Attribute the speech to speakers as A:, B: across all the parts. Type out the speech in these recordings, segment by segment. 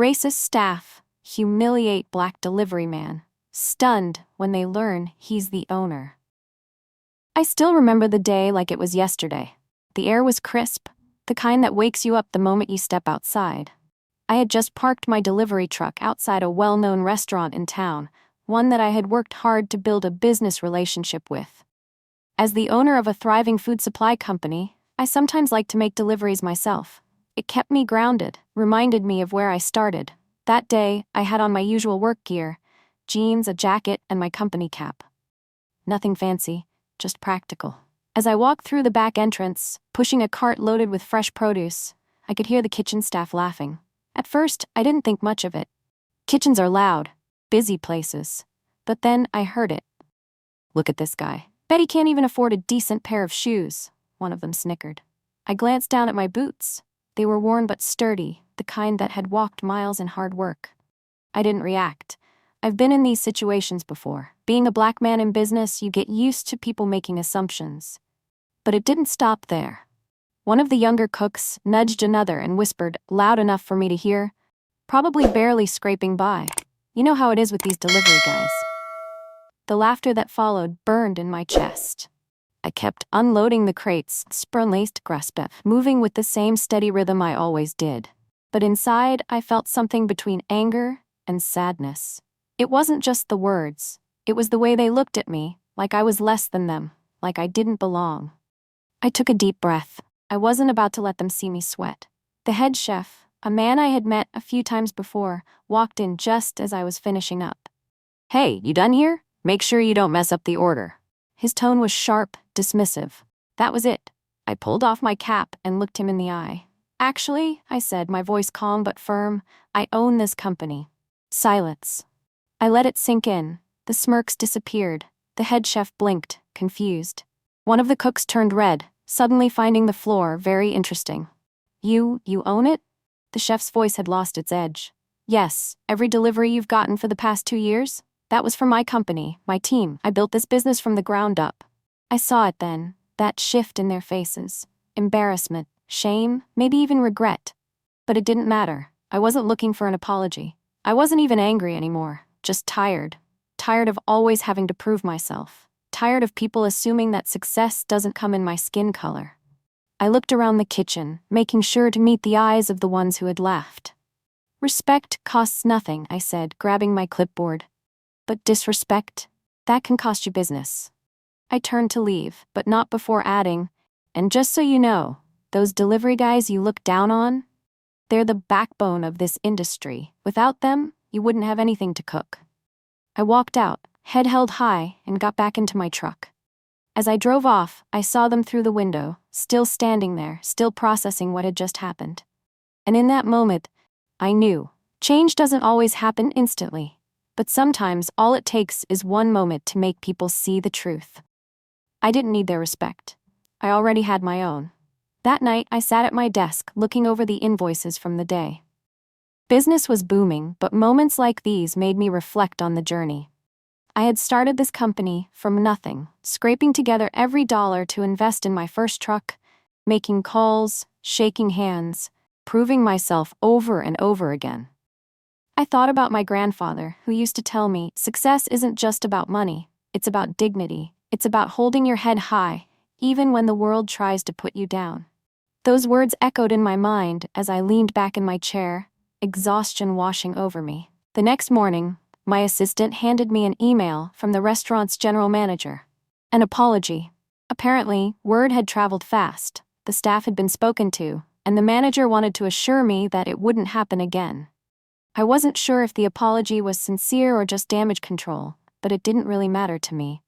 A: Racist staff humiliate black delivery man, stunned when they learn he's the owner. I still remember the day like it was yesterday. The air was crisp, the kind that wakes you up the moment you step outside. I had just parked my delivery truck outside a well-known restaurant in town, one that I had worked hard to build a business relationship with. As the owner of a thriving food supply company, I sometimes like to make deliveries myself. It kept me grounded, reminded me of where I started. That day, I had on my usual work gear, jeans, a jacket, and my company cap. Nothing fancy, just practical. As I walked through the back entrance, pushing a cart loaded with fresh produce, I could hear the kitchen staff laughing. At first, I didn't think much of it. Kitchens are loud, busy places. But then I heard it. "Look at this guy. Bet he can't even afford a decent pair of shoes," one of them snickered. I glanced down at my boots. They were worn but sturdy, the kind that had walked miles in hard work. I didn't react. I've been in these situations before. Being a black man in business, you get used to people making assumptions. But it didn't stop there. One of the younger cooks nudged another and whispered, loud enough for me to hear, probably barely scraping by. "You know how it is with these delivery guys." The laughter that followed burned in my chest. I kept unloading the crates, sprung-laced grasp, moving with the same steady rhythm I always did. But inside, I felt something between anger and sadness. It wasn't just the words. It was the way they looked at me, like I was less than them, like I didn't belong. I took a deep breath. I wasn't about to let them see me sweat. The head chef, a man I had met a few times before, walked in just as I was finishing up. "Hey, you done here? Make sure you don't mess up the order." His tone was sharp, dismissive. That was it. I pulled off my cap and looked him in the eye. "Actually," I said, my voice calm but firm, "I own this company." Silence. I let it sink in. The smirks disappeared. The head chef blinked, confused. One of the cooks turned red, suddenly finding the floor very interesting. You own it?" The chef's voice had lost its edge. "Yes, every delivery you've gotten for the past 2 years? That was from my company, my team. I built this business from the ground up." I saw it then, that shift in their faces. Embarrassment, shame, maybe even regret. But it didn't matter. I wasn't looking for an apology. I wasn't even angry anymore, just tired. Tired of always having to prove myself. Tired of people assuming that success doesn't come in my skin color. I looked around the kitchen, making sure to meet the eyes of the ones who had left. "Respect costs nothing," I said, grabbing my clipboard. "But disrespect, that can cost you business." I turned to leave, but not before adding, "And just so you know, those delivery guys you look down on, they're the backbone of this industry. Without them, you wouldn't have anything to cook." I walked out, head held high, and got back into my truck. As I drove off, I saw them through the window, still standing there, still processing what had just happened. And in that moment, I knew, change doesn't always happen instantly. But sometimes all it takes is one moment to make people see the truth. I didn't need their respect. I already had my own. That night, I sat at my desk, looking over the invoices from the day. Business was booming, but moments like these made me reflect on the journey. I had started this company from nothing, scraping together every dollar to invest in my first truck, making calls, shaking hands, proving myself over and over again. I thought about my grandfather, who used to tell me, success isn't just about money, it's about dignity, it's about holding your head high, even when the world tries to put you down. Those words echoed in my mind as I leaned back in my chair, exhaustion washing over me. The next morning, my assistant handed me an email from the restaurant's general manager. An apology. Apparently, word had traveled fast, the staff had been spoken to, and the manager wanted to assure me that it wouldn't happen again. I wasn't sure if the apology was sincere or just damage control, but it didn't really matter to me.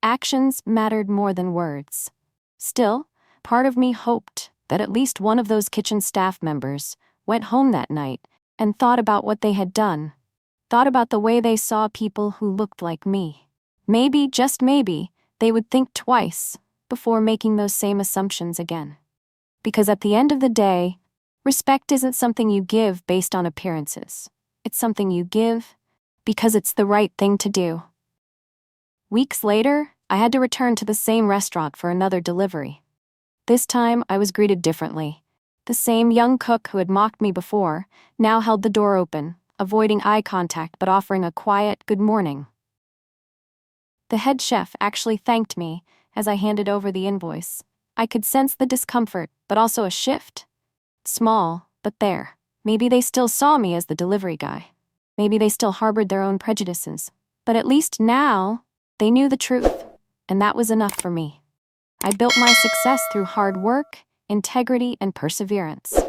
A: Actions mattered more than words. Still, part of me hoped that at least one of those kitchen staff members went home that night and thought about what they had done, thought about the way they saw people who looked like me. Maybe, just maybe, they would think twice before making those same assumptions again. Because at the end of the day, respect isn't something you give based on appearances. It's something you give because it's the right thing to do. Weeks later, I had to return to the same restaurant for another delivery. This time, I was greeted differently. The same young cook who had mocked me before now held the door open, avoiding eye contact but offering a quiet good morning. The head chef actually thanked me as I handed over the invoice. I could sense the discomfort, but also a shift. Small, but there. Maybe they still saw me as the delivery guy. Maybe they still harbored their own prejudices. But at least now, they knew the truth, and that was enough for me. I built my success through hard work, integrity, and perseverance.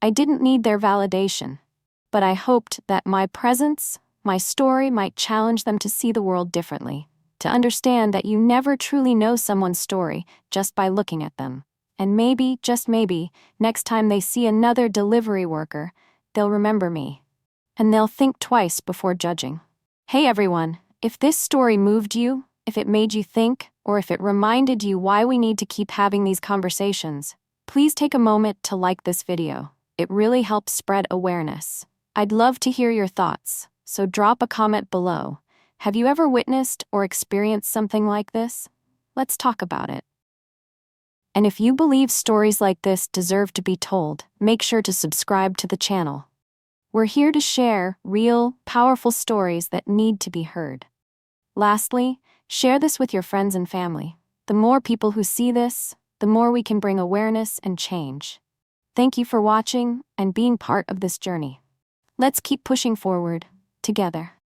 A: I didn't need their validation, but I hoped that my presence, my story might challenge them to see the world differently, to understand that you never truly know someone's story just by looking at them. And maybe, just maybe, next time they see another delivery worker, they'll remember me. And they'll think twice before judging. Hey everyone, if this story moved you, if it made you think, or if it reminded you why we need to keep having these conversations, please take a moment to like this video. It really helps spread awareness. I'd love to hear your thoughts, so drop a comment below. Have you ever witnessed or experienced something like this? Let's talk about it. And if you believe stories like this deserve to be told, make sure to subscribe to the channel. We're here to share real, powerful stories that need to be heard. Lastly, share this with your friends and family. The more people who see this, the more we can bring awareness and change. Thank you for watching and being part of this journey. Let's keep pushing forward, together.